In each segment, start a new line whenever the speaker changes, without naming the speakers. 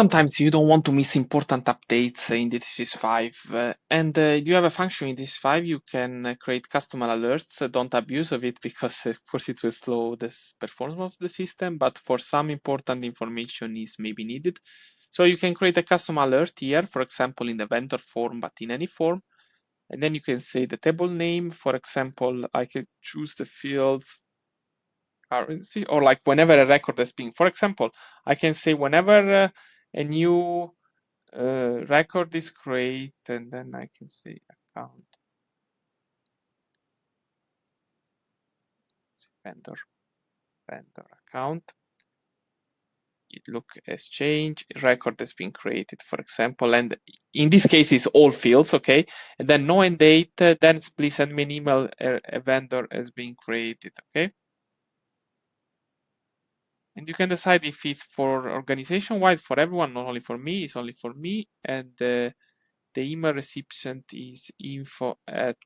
Sometimes you don't want to miss important updates in D365, and you have a function in D365. You can create custom alerts. Don't abuse of it because, of course, it will slow the performance of the system. But for some important information is maybe needed, so you can create a custom alert here, for example, in the vendor form, but in any form. And then you can say the table name. For example, I can choose the fields currency, or like whenever a record is being. For example, I can say whenever a new record is created, and then I can say account vendor account. It look as change record has been created, for example, and in this case it's all fields, okay, and then no end date, then please send me an email, a vendor has been created, okay. And you can decide if it's for organization wide, for everyone, not only for me, it's only for me. And the email recipient is info at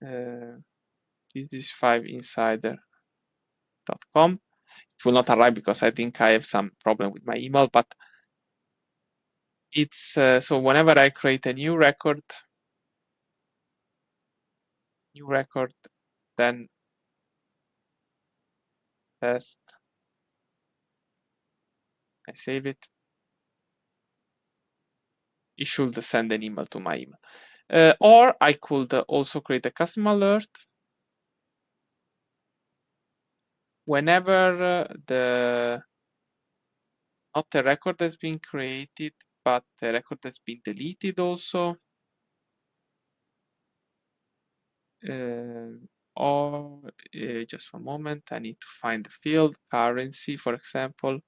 D365insider.com. It will not arrive because I think I have some problem with my email, but it's so whenever I create a new record, then test, I save it. It should send an email to my email. Or I could also create a custom alert whenever not a record has been created, but a record has been deleted also. Or just one moment, I need to find the field currency, for example.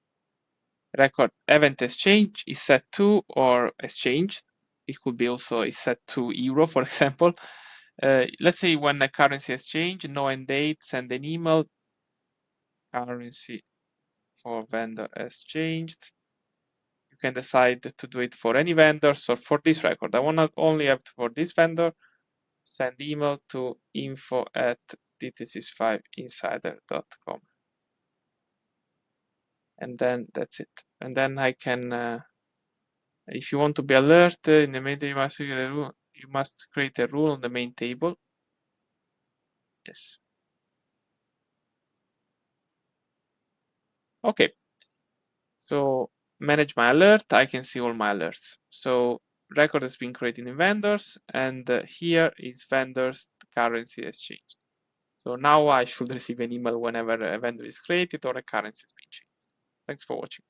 Record event exchange is set to or exchanged. It could be also is set to euro, for example. Let's say when the currency is changed, no end date, send an email. Currency for vendor has changed. You can decide to do it for any vendor. So for this record, I want to only have for this vendor. Send email to info@d365insider.com. And then that's it. And then I can, if you want to be alert in the main table, you must create a rule on the main table. Yes. Okay. So manage my alert. I can see all my alerts. So record has been created in vendors, and here is vendors currency has changed. So now I should receive an email whenever a vendor is created or a currency has been changed. Thanks for watching.